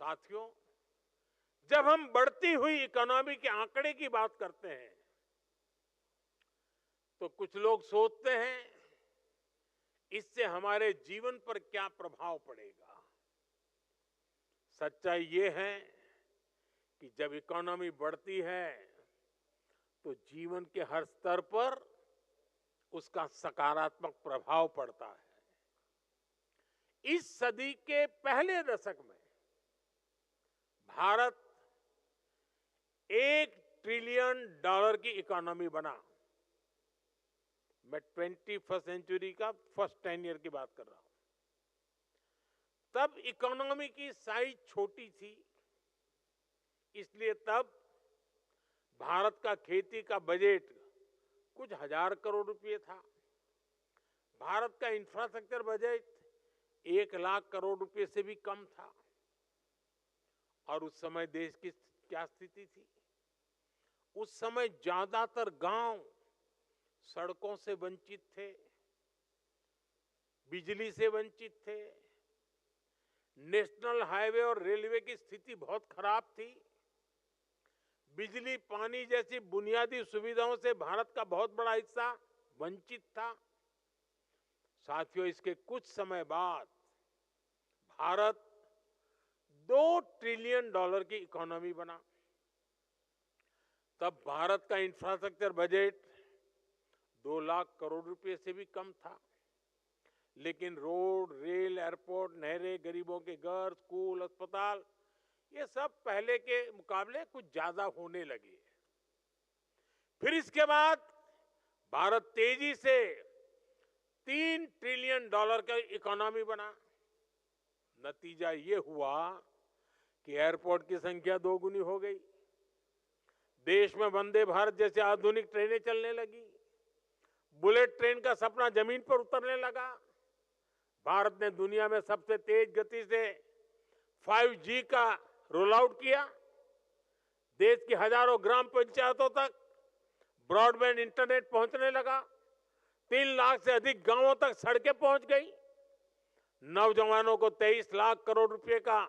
साथियों, जब हम बढ़ती हुई इकोनॉमी के आंकड़े की बात करते हैं तो कुछ लोग सोचते हैं इससे हमारे जीवन पर क्या प्रभाव पड़ेगा। सच्चाई ये है कि जब इकोनॉमी बढ़ती है तो जीवन के हर स्तर पर उसका सकारात्मक प्रभाव पड़ता है। इस सदी के पहले दशक में भारत $1 ट्रिलियन की इकोनॉमी बना। मैं 21st सेंचुरी का फर्स्ट 10 ईयर की बात कर रहा हूं। तब इकोनॉमी की साइज छोटी थी, इसलिए तब भारत का खेती का बजट कुछ हजार करोड़ रुपए था। भारत का इंफ्रास्ट्रक्चर बजट 1 लाख करोड़ रुपए से भी कम था। और उस समय देश की क्या स्थिति थी? उस समय ज्यादातर गांव सड़कों से वंचित थे, बिजली से वंचित थे, नेशनल हाईवे और रेलवे की स्थिति बहुत खराब थी। बिजली, पानी जैसी बुनियादी सुविधाओं से भारत का बहुत बड़ा हिस्सा वंचित था। साथियों, इसके कुछ समय बाद भारत $2 ट्रिलियन की इकोनॉमी बना। तब भारत का इंफ्रास्ट्रक्चर बजट 2 लाख करोड़ रुपए से भी कम था। लेकिन रोड, रेल, एयरपोर्ट, नहरें, गरीबों के घर, स्कूल, अस्पताल, ये सब पहले के मुकाबले कुछ ज्यादा होने लगे। फिर इसके बाद भारत तेजी से $3 ट्रिलियन का इकोनॉमी बना। नतीजा ये हुआ कि एयरपोर्ट की संख्या 2 गुनी हो गई। देश में वंदे भारत जैसे आधुनिक ट्रेनें चलने लगी। बुलेट ट्रेन का सपना जमीन पर उतरने लगा। भारत ने दुनिया में सबसे तेज गति से 5G का रोल आउट किया। देश की हजारों ग्राम पंचायतों तक ब्रॉडबैंड इंटरनेट पहुंचने लगा। 3 लाख से अधिक गांवों तक सड़कें पहुंच गई। नौजवानों को 23 लाख करोड़ रुपए का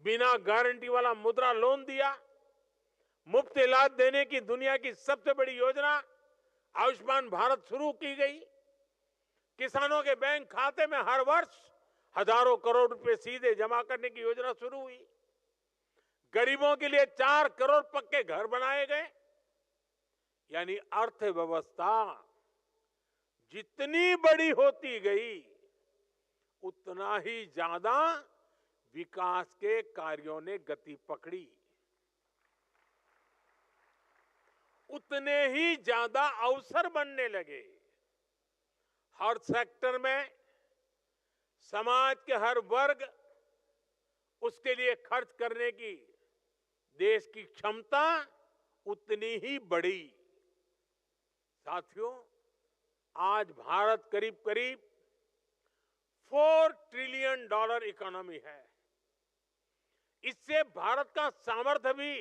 बिना गारंटी वाला मुद्रा लोन दिया। मुफ्त इलाज देने की दुनिया की सबसे बड़ी योजना आयुष्मान भारत शुरू की गई। किसानों के बैंक खाते में हर वर्ष हजारों करोड़ रुपए सीधे जमा करने की योजना शुरू हुई। गरीबों के लिए 4 करोड़ पक्के घर बनाए गए। यानी अर्थव्यवस्था जितनी बड़ी होती गई उतना ही ज्यादा विकास के कार्यों ने गति पकड़ी, उतने ही ज्यादा अवसर बनने लगे। हर सेक्टर में समाज के हर वर्ग उसके लिए खर्च करने की देश की क्षमता उतनी ही बढ़ी। साथियों, आज भारत करीब करीब $4 ट्रिलियन इकोनॉमी है। इससे भारत का सामर्थ्य भी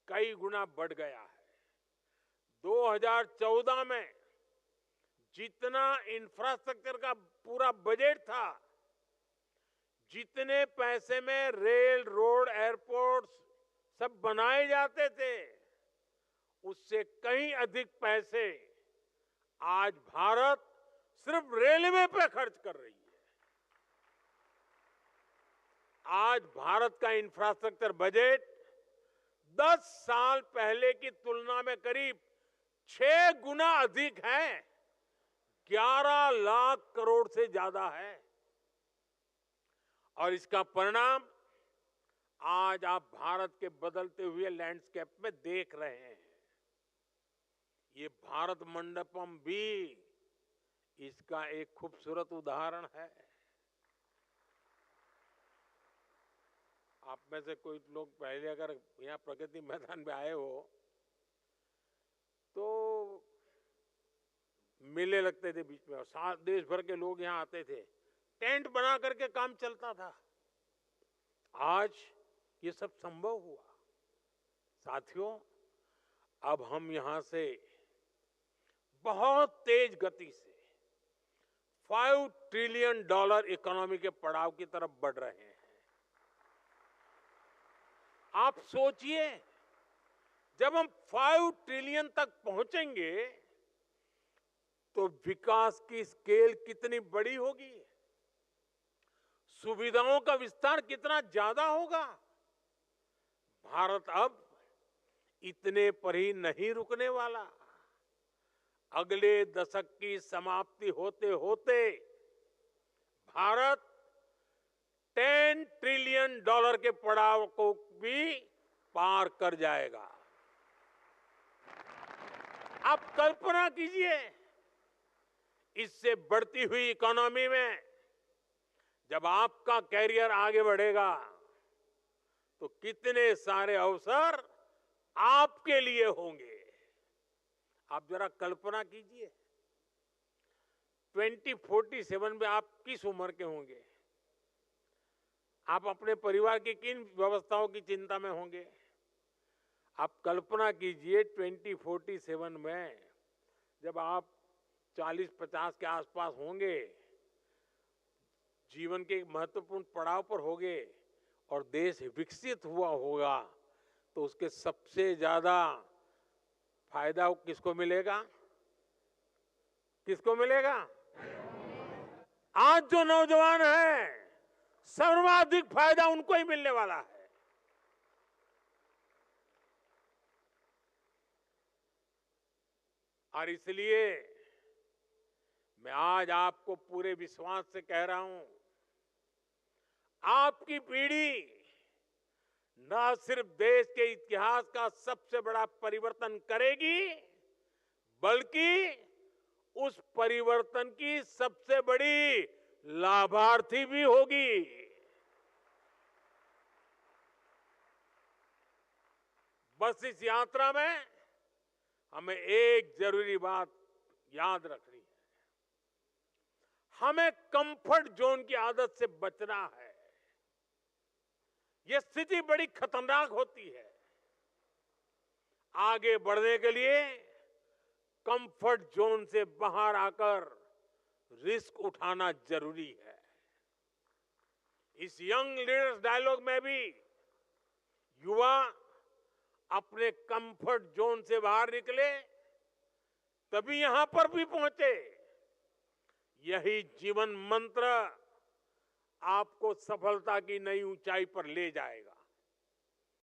कई गुना बढ़ गया है। 2014 में जितना इंफ्रास्ट्रक्चर का पूरा बजट था, जितने पैसे में रेल, रोड, एयरपोर्ट सब बनाए जाते थे, उससे कहीं अधिक पैसे आज भारत सिर्फ रेलवे पे खर्च कर रही है। आज भारत का इंफ्रास्ट्रक्चर बजट 10 साल पहले की तुलना में करीब 6 गुना अधिक है। 11 लाख करोड़ से ज्यादा है। और इसका परिणाम आज आप भारत के बदलते हुए लैंडस्केप में देख रहे हैं। ये भारत मंडपम भी इसका एक खूबसूरत उदाहरण है। आप में से कोई लोग पहले अगर यहाँ प्रगति मैदान में आए हो तो मेले लगते थे बीच में और देश भर के लोग यहाँ आते थे। टेंट बना करके काम चलता था। आज ये सब संभव हुआ। साथियों, अब हम यहां से बहुत तेज गति से $5 ट्रिलियन इकोनॉमी के पड़ाव की तरफ बढ़ रहे हैं। आप सोचिए, जब हम 5 ट्रिलियन तक पहुंचेंगे तो विकास की स्केल कितनी बड़ी होगी, सुविधाओं का विस्तार कितना ज्यादा होगा। भारत अब इतने पर ही नहीं रुकने वाला। अगले दशक की समाप्ति होते होते भारत $10 ट्रिलियन के पड़ाव को भी पार कर जाएगा। आप कल्पना कीजिए, इससे बढ़ती हुई इकोनॉमी में जब आपका कैरियर आगे बढ़ेगा तो कितने सारे अवसर आपके लिए होंगे। आप जरा कल्पना कीजिए, 2047 में आप किस उम्र के होंगे, आप अपने परिवार की किन व्यवस्थाओं की चिंता में होंगे। आप कल्पना कीजिए 2047 में जब आप 40-50 के आसपास होंगे, जीवन के एक महत्वपूर्ण पड़ाव पर होंगे और देश विकसित हुआ होगा, तो उसके सबसे ज्यादा फायदा किसको मिलेगा? किसको मिलेगा? आज जो नौजवान है, सर्वाधिक फायदा उनको ही मिलने वाला है। और इसलिए मैं आज आपको पूरे विश्वास से कह रहा हूं, आपकी पीढ़ी न सिर्फ देश के इतिहास का सबसे बड़ा परिवर्तन करेगी, बल्कि उस परिवर्तन की सबसे बड़ी लाभार्थी भी होगी। बस इस यात्रा में हमें एक जरूरी बात याद रखनी है, हमें कंफर्ट जोन की आदत से बचना है। यह स्थिति बड़ी खतरनाक होती है। आगे बढ़ने के लिए कंफर्ट जोन से बाहर आकर रिस्क उठाना जरूरी है। इस यंग लीडर्स डायलॉग में भी युवा अपने कंफर्ट जोन से बाहर निकले, तभी यहां पर भी पहुंचे। यही जीवन मंत्र आपको सफलता की नई ऊंचाई पर ले जाएगा।